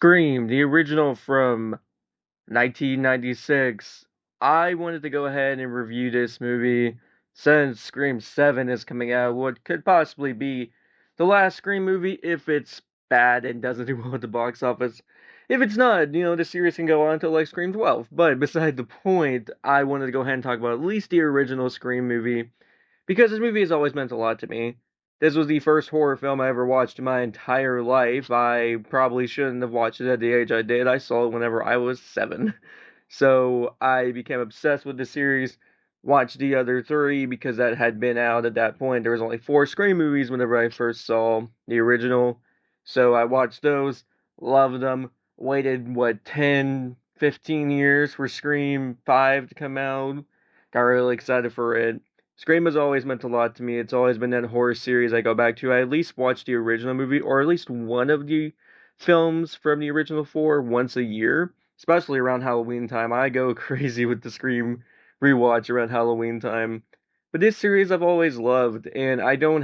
Scream, the original from 1996. I wanted to go ahead and review this movie since Scream 7 is coming out. What could possibly be the last Scream movie if it's bad and doesn't do well at the box office. If it's not, the series can go on until like Scream 12. But beside the point, I wanted to go ahead and talk about at least the original Scream movie because this movie has always meant a lot to me. This was the first horror film I ever watched in my entire life. I probably shouldn't have watched it at the age I did. I saw it whenever I was 7. So I became obsessed with the series, watched the other three because that had been out at that point. There was only 4 Scream movies whenever I first saw the original. So I watched those, loved them, waited, 10, 15 years for Scream 5 to come out. Got really excited for it. Scream has always meant a lot to me. It's always been that horror series I go back to. I at least watch the original movie, or at least one of the films from the original 4 once a year, especially around Halloween time. I go crazy with the Scream rewatch around Halloween time. But this series I've always loved, and I don't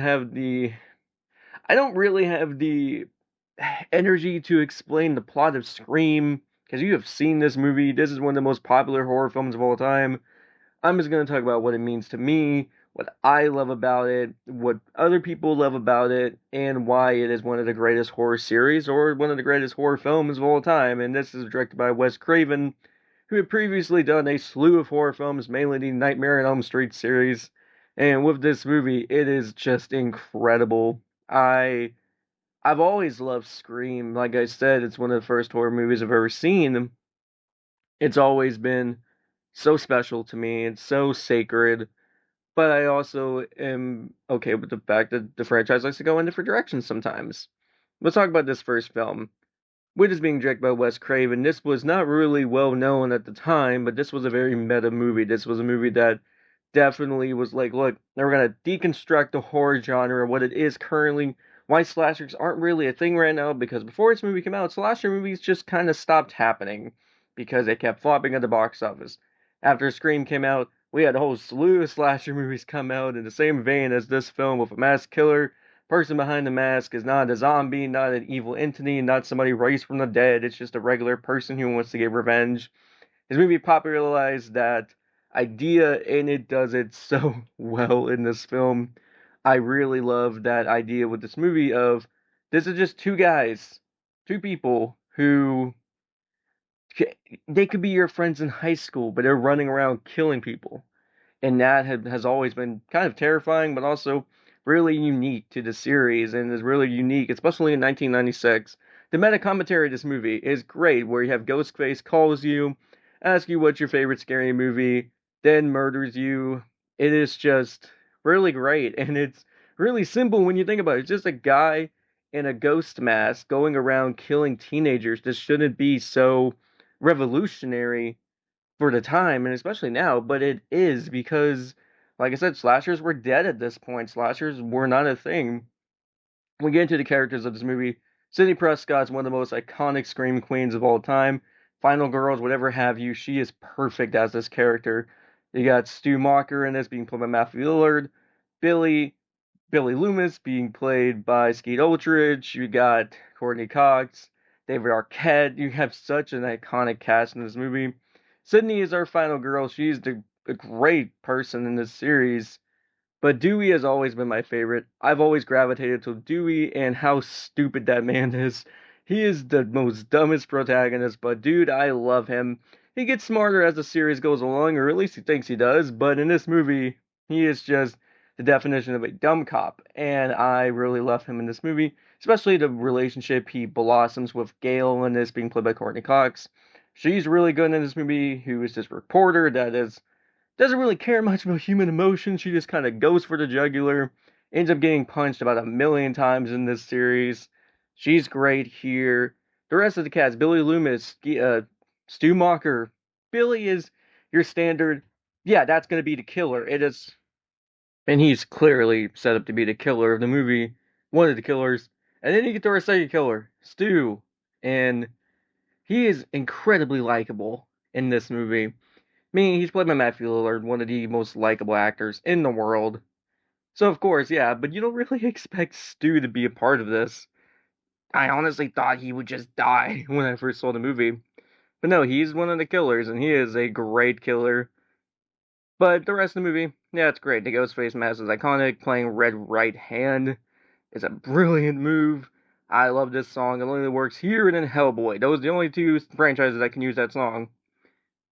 really have the energy to explain the plot of Scream, because you have seen this movie. This is one of the most popular horror films of all time. I'm just going to talk about what it means to me, what I love about it, what other people love about it, and why it is one of the greatest horror series or one of the greatest horror films of all time. And this is directed by Wes Craven, who had previously done a slew of horror films, mainly the Nightmare on Elm Street series. And with this movie, it is just incredible. I've always loved Scream. Like I said, it's one of the first horror movies I've ever seen. It's always been so special to me. It's so sacred. But I also am okay with the fact that the franchise likes to go in different directions sometimes. Let's talk about this first film. Which is being directed by Wes Craven. This was not really well known at the time, but this was a very meta movie. This was a movie that definitely was like, look, we're gonna deconstruct the horror genre, what it is currently, why slashers aren't really a thing right now, because before this movie came out, slasher movies just kind of stopped happening because they kept flopping at the box office. After Scream came out, we had a whole slew of slasher movies come out in the same vein as this film with a mass killer. Person behind the mask is not a zombie, not an evil entity, not somebody raised from the dead. It's just a regular person who wants to get revenge. This movie popularized that idea, and it does it so well in this film. I really love that idea with this movie of this is just two guys, two people who they could be your friends in high school, but they're running around killing people. And that has always been kind of terrifying, but also really unique to the series, and is really unique, especially in 1996. The meta commentary of this movie is great, where you have Ghostface calls you, asks you what's your favorite scary movie, then murders you. It is just really great, and it's really simple when you think about it. It's just a guy in a ghost mask going around killing teenagers. This shouldn't be so revolutionary for the time, and especially now, but it is because, like I said, slashers were dead at this point. Slashers were not a thing. When we get into the characters of this movie, Sidney Prescott's one of the most iconic scream queens of all time. Final Girls, whatever have you, she is perfect as this character. You got Stu Macher in this being played by Matthew Lillard, Billy Billy Loomis being played by Skeet Ulrich. You got Courtney Cox, David Arquette. You have such an iconic cast in this movie. Sydney is our final girl. She's a great person in this series. But Dewey has always been my favorite. I've always gravitated to Dewey and how stupid that man is. He is the most dumbest protagonist, but dude, I love him. He gets smarter as the series goes along, or at least he thinks he does, but in this movie, he is just the definition of a dumb cop, and I really love him in this movie, especially the relationship he blossoms with Gail in this, being played by Courtney Cox. She's really good in this movie, who is this reporter that is doesn't really care much about human emotion. She just kind of goes for the jugular. Ends up getting punched about a million times in this series. She's great here. The rest of the cast, Billy Loomis, Stu Macher. Billy is your standard. Yeah, that's going to be the killer. It is, and he's clearly set up to be the killer of the movie, one of the killers. And then you get to our second killer, Stu, and he is incredibly likable in this movie. Me, he's played by Matthew Lillard, one of the most likable actors in the world. So of course, yeah, but you don't really expect Stu to be a part of this. I honestly thought he would just die when I first saw the movie. But no, he's one of the killers, and he is a great killer. But the rest of the movie, yeah, it's great. The Ghostface mask is iconic. Playing Red Right Hand is a brilliant move. I love this song. It only works here and in Hellboy. Those are the only two franchises that can use that song.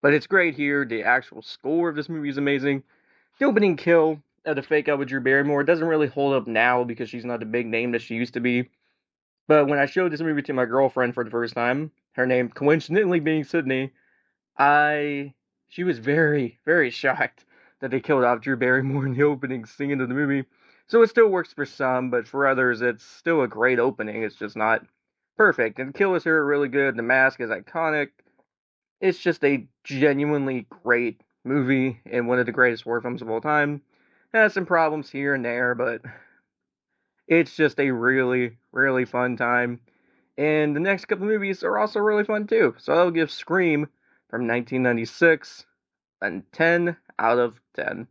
But it's great here. The actual score of this movie is amazing. The opening kill of the fake out with Drew Barrymore doesn't really hold up now because she's not the big name that she used to be. But when I showed this movie to my girlfriend for the first time, her name coincidentally being Sydney, I she was very, very shocked that they killed off Drew Barrymore in the opening scene of the movie. So it still works for some, but for others, it's still a great opening. It's just not perfect. And the kills here are really good. The mask is iconic. It's just a genuinely great movie and one of the greatest horror films of all time. It has some problems here and there, but it's just a really, really fun time. And the next couple movies are also really fun too. So I'll give Scream from 1996 a 10 out of 10.